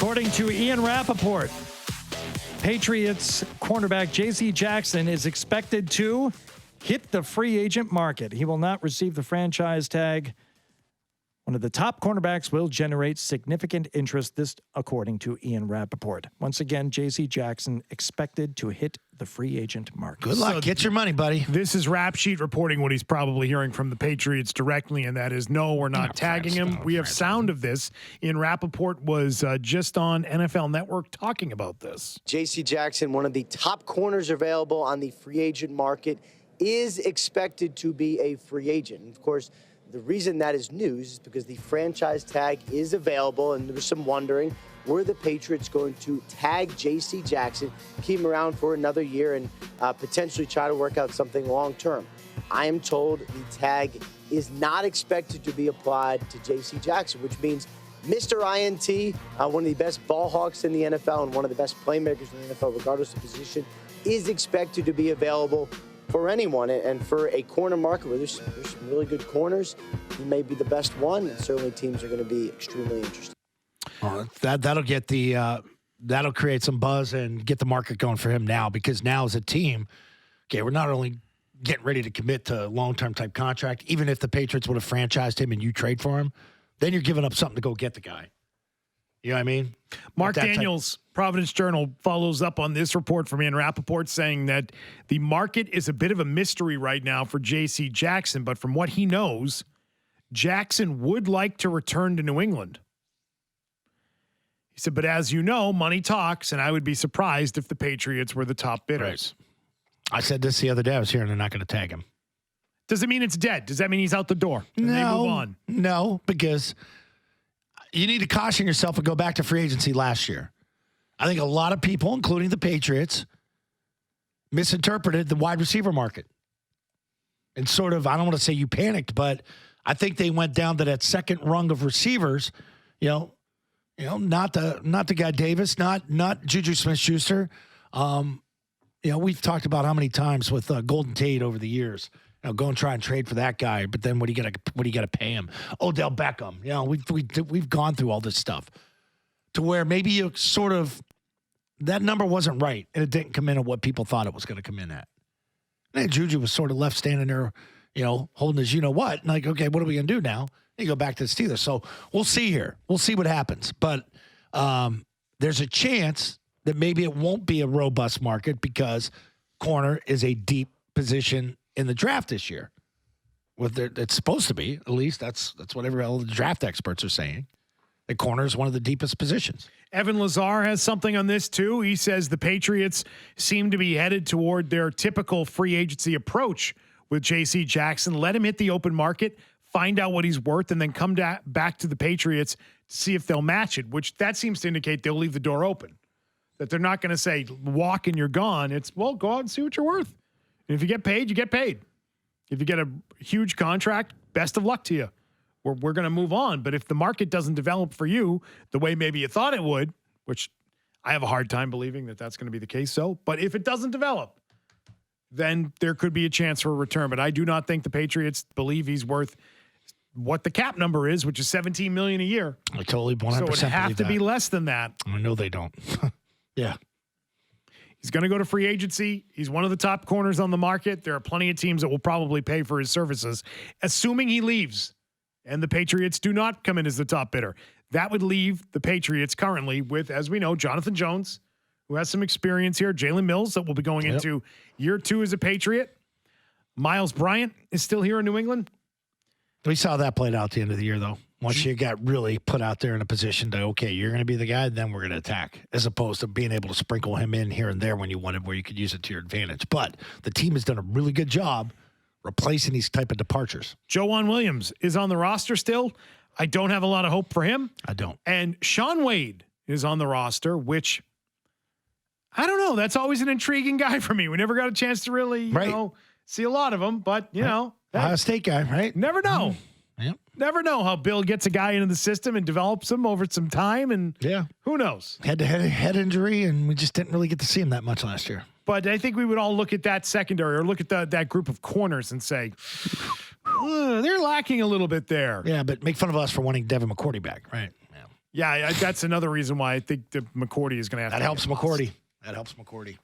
According to Ian Rapoport, Patriots cornerback J.C. Jackson is expected to hit the free agent market. He will not receive the franchise tag. One of the top cornerbacks will generate significant interest, this according to Ian Rapoport. Once again, J.C. Jackson expected to hit the free agent market. Good luck. Get your money, buddy. This is Rap Sheet reporting what he's probably hearing from the Patriots directly, and that is, no, we're not tagging him. We have sound of this. Ian Rapoport was just on NFL Network talking about this. J.C. Jackson, one of the top corners available on the free agent market, is expected to be a free agent. Of course, the reason that is news is because the franchise tag is available, and there was some wondering, were the Patriots going to tag J.C. Jackson, keep him around for another year, and potentially try to work out something long-term? I am told the tag is not expected to be applied to J.C. Jackson, which means Mr. INT, one of the best ball hawks in the NFL and one of the best playmakers in the NFL, regardless of position, is expected to be available for anyone. And for a corner market where there's some really good corners, he may be the best one, and certainly teams are going to be extremely interested. That'll get that'll create some buzz and get the market going for him now, because now as a team, okay, we're not only getting ready to commit to a long-term type contract, even if the Patriots would have franchised him and you trade for him, then you're giving up something to go get the guy. You know what I mean? Mark Daniels, Providence Journal, follows up on this report from Ian Rapoport, saying that the market is a bit of a mystery right now for J.C. Jackson, but from what he knows, Jackson would like to return to New England. He said, but as you know, money talks, and I would be surprised if the Patriots were the top bidders. Right. I said this the other day. I was hearing they're not going to tag him. Does it mean it's dead? Does that mean he's out the door? And they move on? No, because you need to caution yourself and go back to free agency last year. I think a lot of people, including the Patriots, misinterpreted the wide receiver market. And sort of, I don't want to say you panicked, but I think they went down to that second rung of receivers, not the guy Davis, not Juju Smith-Schuster. We've talked about how many times with Golden Tate over the years, go and try and trade for that guy, but then what do you got to pay him? Odell Beckham. We've gone through all this stuff to where maybe you sort of, that number wasn't right and it didn't come in at what people thought it was going to come in at. And Juju was sort of left standing there, holding his you-know-what. And like, okay, what are we going to do now? You go back to the Steelers. So we'll see here. We'll see what happens. But there's a chance that maybe it won't be a robust market because corner is a deep position in the draft this year. It's supposed to be, at least. That's what all the draft experts are saying. The corner is one of the deepest positions. Evan Lazar has something on this, too. He says the Patriots seem to be headed toward their typical free agency approach with J.C. Jackson. Let him hit the open market, find out what he's worth, and then come back to the Patriots to see if they'll match it, which that seems to indicate they'll leave the door open. That they're not going to say, walk and you're gone. It's, well, go out and see what you're worth. And if you get paid, you get paid. If you get a huge contract, best of luck to you. We're going to move on. But if the market doesn't develop for you the way maybe you thought it would, which I have a hard time believing that that's going to be the case. But if it doesn't develop, then there could be a chance for a return. But I do not think the Patriots believe he's worth what the cap number is, which is $17 million a year. I totally 100% So it would have to be less than that. I know they don't. Yeah. He's going to go to free agency. He's one of the top corners on the market. There are plenty of teams that will probably pay for his services, assuming he leaves and the Patriots do not come in as the top bidder. That would leave the Patriots currently with, as we know, Jonathan Jones, who has some experience here, Jalen Mills, that will be going into year 2 as a Patriot. Miles Bryant is still here in New England. We saw that played out at the end of the year, though. Once you got really put out there in a position to, okay, you're going to be the guy, then we're going to attack, as opposed to being able to sprinkle him in here and there when you wanted, where you could use it to your advantage. But the team has done a really good job replacing these type of departures. Joanne Williams is on the roster still. I don't have a lot of hope for him. I don't. And Sean Wade is on the roster, which, I don't know. That's always an intriguing guy for me. We never got a chance to really, see a lot of him. But, Ohio State guy, right? Never know. Yep. Never know how Bill gets a guy into the system and develops him over some time. And who knows? Head injury, and we just didn't really get to see him that much last year. But I think we would all look at that secondary or look at that group of corners and say, they're lacking a little bit there. Yeah, but make fun of us for wanting Devin McCourty back, right? Yeah. Yeah, that's another reason why I think that McCourty is going to have That to helps get lost. McCourty. That helps McCourty.